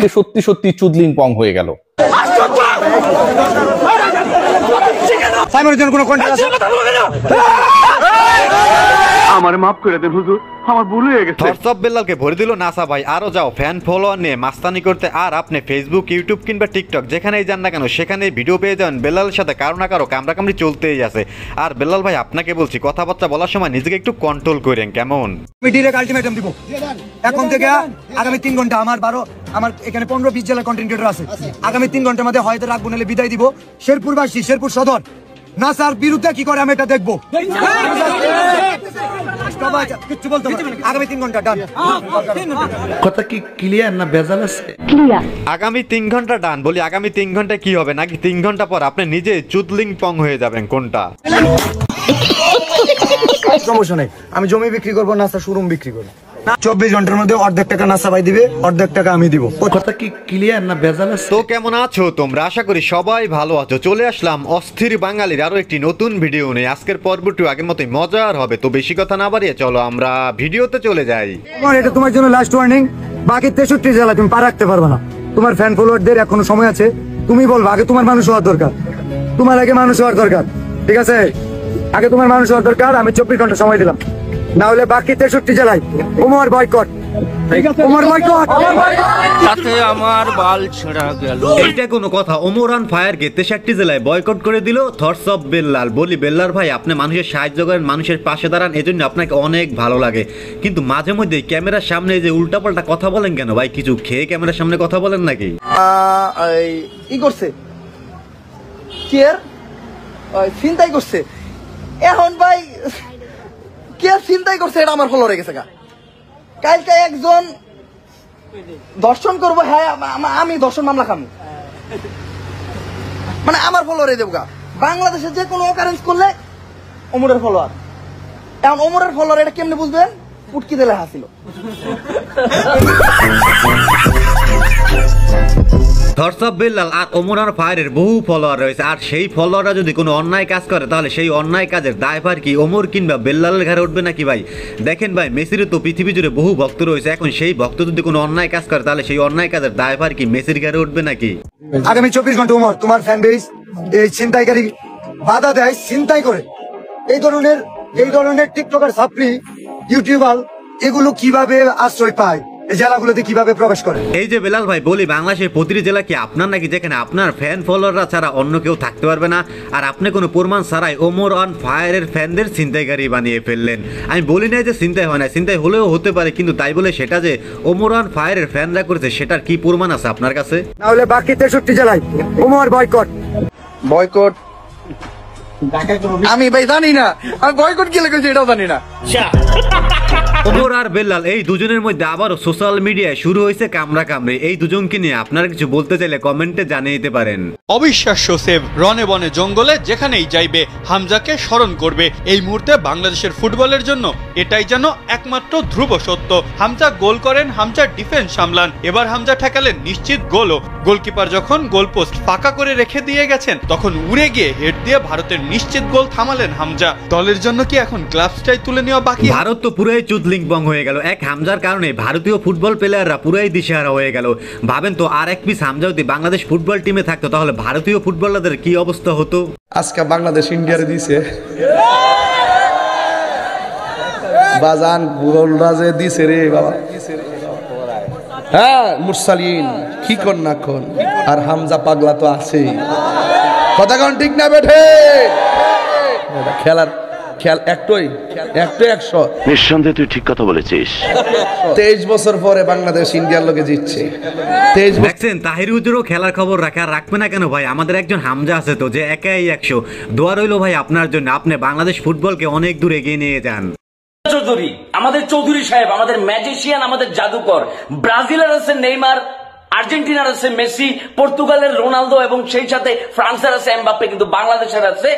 আজকে সত্যি সত্যি চুদলিং পং হয়ে গেল। আমার মাফ করে দেন হুজুর, আমার ভুল হয়ে গেছে। হোয়াটসঅ্যাপ বেলালকে ভরে দিল নাসা ভাই। আরো যাও ফ্যান ফলোয়ার নিয়ে মাস্তানি করতে। আর আপনি ফেসবুক, ইউটিউব কিংবা টিকটক যেখানেই যান না কেন সেখানে ভিডিও পেয়ে যান বেলালের সাথে কারো না কারো কামড়াকামড়ি চলতেই আছে। আর বেলাল ভাই আপনাকে বলছি কথাবার্তা বলার সময় নিজেকে একটু কন্ট্রোল করেন কেমন। আমি ডিরেক্ট আলটিমেটাম দিব, এখন থেকে আগামী 3 ঘন্টা আমার এখানে 15-20 জেলার কন্টেন্ট ক্রিয়েটর আছে। আগামী 3 ঘন্টার মধ্যে হয়তো রাখবো, নাহলে বিদায় দিব। শেরপুরবাসী, শেরপুর সদর নাসার বিরুদ্ধে কি করে আমি এটা দেখবো। আগামী 3 ঘন্টা ডান। কথা কি ক্লিয়ার না ভেজাল আছে? আগামী 3 ঘন্টা ডান বলি। আগামী 3 ঘন্টা কি হবে, নাকি 3 ঘন্টা পর আপনি নিজে চুদলিং পং হয়ে যাবেন? কোনটা? সমস্যা নেই, আমি জমি বিক্রি করবো, নাসা শোরুম বিক্রি করবো। 24 ঘন্টার মধ্যে অর্ধেক টাকা নাসা ভাই দিবে, অর্ধেক টাকা আমি দিব। কথা কি ক্লিয়ার না ভেজাল আছে? তো কেমন আছো তোমরা? আশা করি সবাই ভালো আছো। চলে আসলাম অস্থির বাঙালির আরো একটি নতুন ভিডিও নিয়ে। আজকের পর্বটি আগের মতোই মজার হবে। তো বেশি কথা না বাড়িয়ে চলো আমরা ভিডিওতে চলে যাই। এটা তোমার জন্য লাস্ট ওয়ার্নিং। বাকি 63 জেলা তুমি পা রাখতে পারবে না। তোমার ফ্যান ফলোয়ারদের এখনো সময় আছে। তুমি বলবো, আগে তোমার মানুষ হওয়ার দরকার, তোমার আগে মানুষ হওয়ার দরকার। ঠিক আছে, আগে তোমার মানুষ হওয়ার দরকার। আমি 24 ঘন্টা সময় দিলাম, না হলে বাকি 63 জেলায় ওমর বয়কট। আমার বাল ছেঁড়া গেল। এইটা কোনো কথা? ওমর অন ফায়ারকে 63 জেলায় বয়কট করে দিল থটস অফ বেল্লাল। বলি বেল্লাল ভাই, আপনি মানুষের সাহায্য করেন, মানুষের পাশে দাঁড়ান, এজন্য আপনাকে অনেক ভালো লাগে। কিন্তু মাঝে মধ্যে ক্যামেরার সামনে যে উল্টাপাল্টা কথা বলেন কেন ভাই? কিছু খেয়ে ক্যামেরার সামনে কথা বলেন নাকি? ই করছে চিন্তাই করছে। এখন ভাই কে চিন্তাই করছে এটা আমার ফলো রেখেছে গা। কালকে একজন দর্শন করবো, হ্যাঁ আমি দর্শন মামলা খামু, মানে আমার ফলোয়ারে দেবো গা। বাংলাদেশে যে কোনো অকারেন্স করলে ওমরের ফলোয়ার। এখন ওমরের ফলোয়ার এটা কেমনে বুঝবেন? উটকি দিলে হাসিল। থটস অফ বেল্লাল আর ওমর অন ফায়ারের বহু ফলোয়ার রয়েছে। আর সেই ফলোয়াররা যদি কোনো অন্যায় কাজ করে তাহলে সেই অন্যায় কাজের দায়ভার কি ওমর কিংবা বেল্লালের ঘাড়ে উঠবে নাকি ভাই? দেখেন ভাই, মেসির তো পৃথিবী জুড়ে বহু ভক্ত রয়েছে। এখন সেই ভক্ত যদি কোনো অন্যায় কাজ করে তাহলে সেই অন্যায় কাজের দায়ভার কি মেসির ঘাড়ে উঠবে নাকি? আগামী 24 ঘন্টা ওমর তোমার ফ্যান বেস এই ছিনতাইকারী বাধা দেয়, ছিনতাই করে। এই ধরনের টিকটকার, সাপ্রি, ইউটিউবার এগুলো কিভাবে আশ্রয় পায়, জেলাগুলোতে কিভাবে প্রবেশ করে? এই যে বেলাল ভাই বলি, বাংলাদেশের প্রতিটি জেলা কি আপনার নাকি, যেখানে আপনার ফ্যান ফলোয়াররা ছাড়া অন্য কেউ থাকতে পারবে না? আর আপনি কোনো প্রমাণ ছাড়াই ওমর অন ফায়ারের ফ্যানদের ছিনতাইকারী বানিয়ে ফেললেন। আমি বলি নাই যে ছিনতাই হয় না, ছিনতাই হলেও হতে পারে, কিন্তু তাই বলে সেটা যে ওমর অন ফায়ারের ফ্যানরা করেছে সেটার কি প্রমাণ আছে আপনার কাছে? না হলে বাকি 63 জেলায় ওমর বয়কট। আমি ভাই জানি না, আমি বয়কট কি লেগেছে এটাও জানি না। ওমর আর বেল্লাল এই দুজনের মধ্যে আবারও সোশ্যাল মিডিয়ায় শুরু হয়েছে কামড়া কামড়ি। এই দুজনকে নিয়ে আপনারা কিছু বলতে চাইলে কমেন্টে জানিয়ে দিতে পারেন। অবিশ্বাস্য সেভ, রনে বনে জঙ্গলে যেখানেই যাইবে হামজাকে স্মরণ করবে। এই মুহূর্তে বাংলাদেশের ফুটবলের জন্য এটাই যেন একমাত্র ধ্রুব সত্য। হামজা গোল করেন, হামজা ডিফেন্স সামলান। এবার হামজা ঠেকালেন নিশ্চিত গোলও। গোলকিপার যখন গোলপোস্ট ফাঁকা করে রেখে দিয়ে গেছেন তখন উড়ে গিয়ে হেড দিয়ে ভারতের নিশ্চিত গোল থামালেন হামজা। দলের জন্য কি এখন গ্লাভসটাই তুলে নেওয়া বাকি? ভারত তো পুরাই চুদলিং পং হয়ে গেল। এক হামজার কারণে ভারতীয় ফুটবল প্লেয়াররা পুরাই দিশেহারা হয়ে গেল। ভাবেন তো, আর এক পিস হামজা যদি বাংলাদেশ ফুটবল টিমে থাকতো তাহলে ভারতীয় ফুটবলারদের কি অবস্থা হতো? আজকে বাংলাদেশ ইন্ডিয়ারে দিছে বাজান গোলরাজে দিছে রে বাবা। হ্যাঁ মুরসালিন কি কোন না কোন, আর হামজা পাগলা তো আছেই। কথা কোন ঠিক না বেঠে? খেলার খেল একটাই 100। নিঃসন্দেহে তুই ঠিক কথা বলেছিস। 23 বছর পরে বাংলাদেশ ইন্ডিয়ার লোকে জিতছে। 23 দেখছেন, তাহির হুজুরও খেলার খবর রাখে। আর রাখবে না কেন ভাই? আমাদের একজন হামজা আছে তো, যে একাই 100। দোয়া রইল ভাই আপনার জন্য, আপনি বাংলাদেশ ফুটবলকে অনেক দূর এগিয়ে নিয়ে যান। চৌধুরী, আমাদের চৌধুরী সাহেব, আমাদের ম্যাজিশিয়ান, আমাদের জাদুকর। ব্রাজিলের আছে নেইমার, আর্জেন্টিনার আছে মেসি, পর্তুগালের রোনালদো এবং সেই সাথে ফ্রান্সের আছে এমবাপ্পে, কিন্তু বাংলাদেশের আছে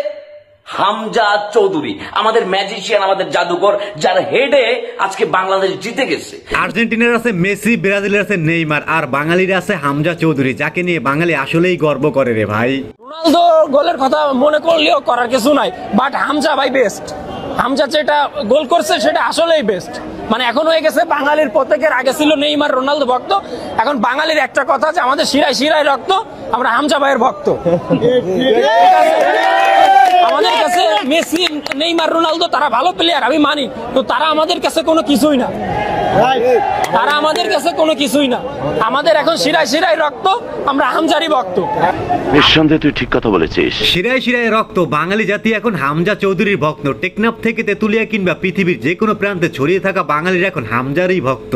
হামজা চৌধুরী, আমাদের ম্যাজিশিয়ান, আমাদের জাদুকর, যার হেডে আজকে বাংলাদেশ জিতে গেছে। আর্জেন্টিনার আছে মেসি, ব্রাজিলের আছে নেইমার, আর বাঙালির আছে হামজা চৌধুরী, যাকে নিয়ে বাঙালি আসলেই গর্ব করে রে ভাই। রোনালদো গোলের কথা মনে করলেও করার কিছু নাই, বাট হামজা ভাই বেস্ট। হামজা যেটা গোল করছে সেটা আসলেই বেস্ট। মানে এখন হয়ে গেছে বাঙালির প্রত্যেকের, আগে ছিল নেইমার রোনালদো ভক্ত, এখন বাঙালির একটা কথা আছে আমাদের শিরায় শিরায় রক্ত, আমরা হামজা ভাইয়ের ভক্ত। আমাদের কাছে মেসি নেইমার রোনালদো তারা ভালো প্লেয়ার আমি মানি, তো তারা আমাদের কাছে কোনো কিছুই না, তারা আমাদের কাছে কোনো কিছুই না। আমাদের এখন শিরায় শিরায় রক্ত, আমরা হামজারই ভক্ত। নিঃসন্দেহে তুই ঠিক কথা বলেছিস। শিরায় শিরায় রক্ত, বাঙালি জাতি এখন হামজা চৌধুরীর ভক্ত। টেকনাফ থেকে তেতুলিয়া কিংবা পৃথিবীর যে কোনো প্রান্তে ছড়িয়ে থাকা বাঙালিরা এখন হামজারই ভক্ত।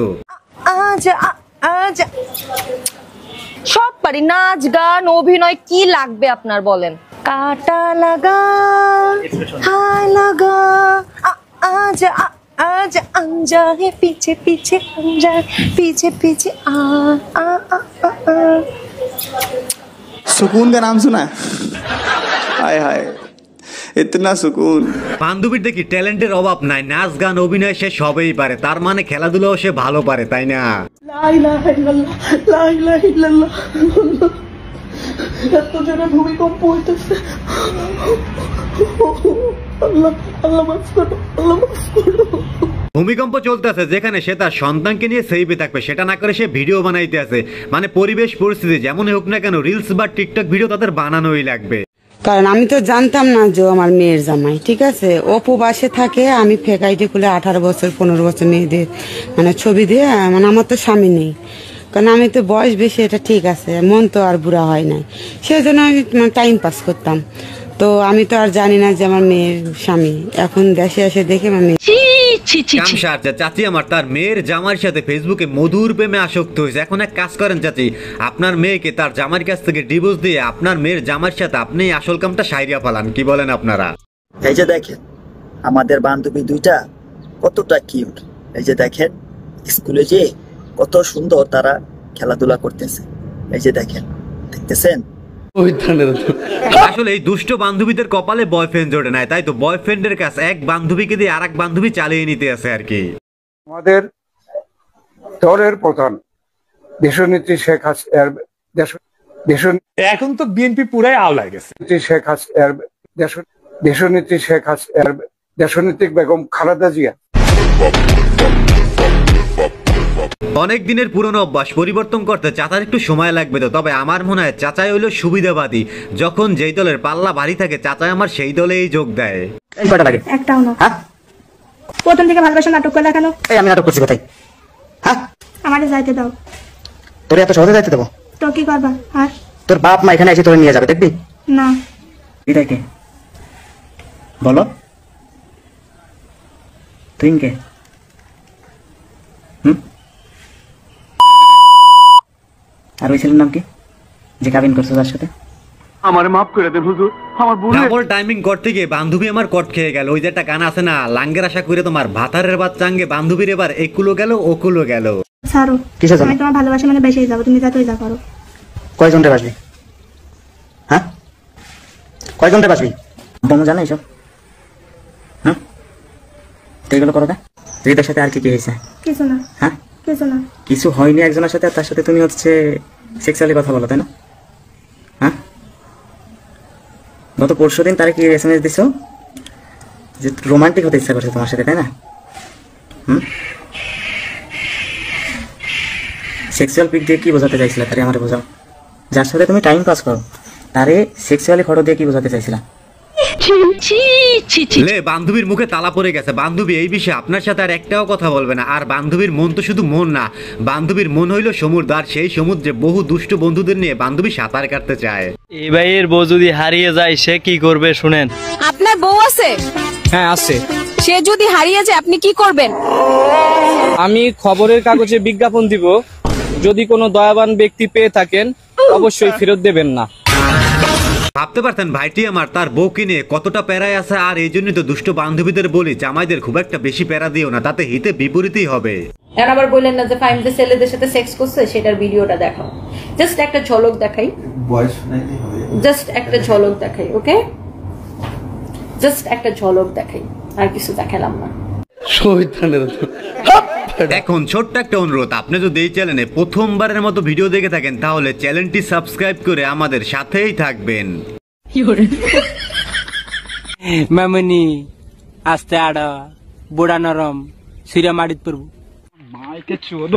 সব পারি, নাচ গান অভিনয়, কি লাগবে আপনার বলেন? কাটা লাগা হায় লাগা আজ আজ আঞ্জা হে পিছে পিছে আঞ্জা पीछे पीछे सुकून का नाम सुना है? हाय हाय इतना सुकून। বান্ধবীর দেখি ট্যালেন্টের অভাব নাই, নাচ গান অভিনয় সে সবই পারে, তার মানে খেলাধুলাও সে ভালো পারে, তাই না? লা ইলাহা ইল্লাল্লাহ, লা ইলাহা ইল্লাল্লাহ। এত জোরে ভূমিকম্প হইতেছে, আল্লাহ আল্লাহ মাফ করো, আল্লাহ মাফ করো। ভূমিকম্প চলতেছে, যেখানে সে তার সন্তানকে নিয়ে সেভে থাকবে সেটা না করে সে ভিডিও বানাইতে আছে। মানে পরিবেশ পরিস্থিতি যেমনই হোক না কেন, রিলস বা টিকটক ভিডিও তাদের বানানোই লাগবে। কারণ আমি তো জানতাম না যে আমার মেয়ের জামাই, ঠিক আছে, অপু বাসে থাকে, আমি ফেক আইডি খুলে 18 বছর 15 বছর মেয়েদের মানে ছবি দিয়ে, মানে আমার তো স্বামী নেই, কারণ আমি তো বয়স বেশি, এটা ঠিক আছে, মন তো আর বুড়া হয় নাই, সেজন্য আমি টাইম পাস করতাম। তো আমি তো আর জানি না যে আমার মেয়ের স্বামী, এখন দেশে এসে দেখে আমার মেয়ে চাচি আমার তার মেয়ের জামার সাথে ফেসবুকে মধুর প্রেমে আসক্ত হয়েছে। এখন এক কাজ করেন চাচি, আপনার মেয়েকে তার জামার কাছ থেকে ডিভোর্স দিয়ে আপনার মেয়ের জামার সাথে আপনি আসল কামটা সাইরিয়া ফেলান, কি বলেন আপনারা? এই যে দেখেন আমাদের বান্ধবী দুইটা কতটা কিউট, এই যে দেখেন স্কুলে যে কত সুন্দর তারা খেলাধুলা করতেছে, এই যে দেখেন, দেখতেছেন? আসলে এই দুষ্ট বান্ধবীদের কপালে বয়ফ্রেন্ড জোটে নাই, তাই তো বয়ফ্রেন্ডের কাছে এক বান্ধবীকে দিয়ে আরেক বান্ধবী চালিয়ে নিতে আছে আর কি। আমাদের দলের প্রধান দেশনেত্রী শেখ হাসিনা, এখন তো বিএনপি পুরাই আওলায় গেছে। শেখ হাসিনা দেশনেত্রী শেখ হাসিনা, দেশনেত্রী বেগম খালেদা জিয়া। অনেক দিনের পুরনো অভ্যাস পরিবর্তন করতে চাচার একটু সময় লাগবে তো, তবে আমার মনে হয় চাচাই হইলো সুবিধাবাদী। যখন যেই দলের পাল্লা ভারী থাকে চাচাই আমার সেই দলেই যোগ দেয়। একটাও না। প্রথম থেকে ভালোবাসা নাটক করলে কেন? আমি নাটক করছি কোথায়? হ্যাঁ আমারে যাইতে দাও। তোরে এত সহজে যাইতে দেবো? তো কি করবা? আর তোর বাপ মা এখানে এসে তোরে নিয়ে যাবে, দেখবি? না। এটাই কে বলো? তুই কে? আর ওই ছেলের নাম কি যে কাবিন করছো তার সাথে? আমারে মাফ করে দেন হুজুর, আমার ভুল। ডাবল টাইমিং করতে গিয়ে বান্ধবী আমার কট খেয়ে গেল। ওই যে একটা গান আছে না, লাঙ্গের আশা করে তোমার ভাতারের বাচ্চাঙ্গে, বান্ধবীর এবার একুলো গেল ওকুলো গেল। ছাড়ো, আমি তোমার ভালোবাসা মানে বেশি যাবো, তুমি যা তুই যা করো। কয়জনটা বাসবি? হ্যাঁ কয়জনটা বাসবি? বমু জানো এইসব? হ্যাঁ তো এগুলো করো না। রিতার সাথে আর কি কি হয়েছে? কিছু না। হ্যাঁ কিছু না। কিছু হয়নি একজনের সাথে, আর তার সাথে তুমি হচ্ছে সেক্সুয়ালি কথা বলো, তাই না? হ্যাঁ গত পরশুদিন তারা কি এসএমএস দিছো যে রোমান্টিক হতে ইচ্ছা করছে তোমার সাথে, তাই না? সেক্সুয়াল পিক দিয়ে কি বোঝাতে চাইছিলা তারে? আমারে বোঝাও। যার সাথে তুমি টাইম পাস করো তারে সেক্সুয়ালি ফটো দিয়ে কি বোঝাতে চাইছিলা? লে বান্ধবীর মুখে তালা পড়ে গেছে। বান্ধবী এই বিষয়ে আপনার সাথে আর একটাও কথা বলবে না। আর বান্ধবীর মন তো শুধু মন না, বান্ধবীর মন হইল সমুদ্র, আর সেই সমুদ্রে বহু দুষ্ট বন্ধুদের নিয়ে বান্ধবী সাঁতার কাটতে চায়। এই ভাইয়ের বউ যদি হারিয়ে যায় সে কি করবে শুনেন। আপনার বউ আছে? হ্যাঁ আছে। সে যদি হারিয়ে যায় আপনি কি করবেন? আমি খবরের কাগজে বিজ্ঞাপন দিব, যদি কোনো দয়াবান ব্যক্তি পেয়ে থাকেন অবশ্যই ফেরত দেবেন না। ভাবতে পারতেন ভাইটি আমার তার বউকে নিয়ে কতটা প্যারায় আছে। আর এই জন্যই তো দুষ্ট বান্ধবীদের বলি জামাইদের খুব একটা বেশি প্যারা দিও না, তাতে হিতে বিপরীতই হবে। এখন আবার বললেন না যে ফাইম যে ছেলেদের সাথে সেক্স করছে সেটার ভিডিওটা দেখাও, জাস্ট একটা ঝলক দেখাই, জাস্ট একটা ঝলক দেখাই, ওকে? জাস্ট একটা ঝলক দেখাই, আর কিছু দেখালাম না। এখন ছোট্ট একটা অনুরোধ, আপনি যদি এই চ্যানেলে প্রথমবারের মতো ভিডিও দেখে থাকেন তাহলে চ্যানেলটি সাবস্ক্রাইব করে আমাদের সাথেই থাকবেন। মামনি আস্তে আড়া বুড়া নরম সিরা মারিত পড়বো মাইকে চোদ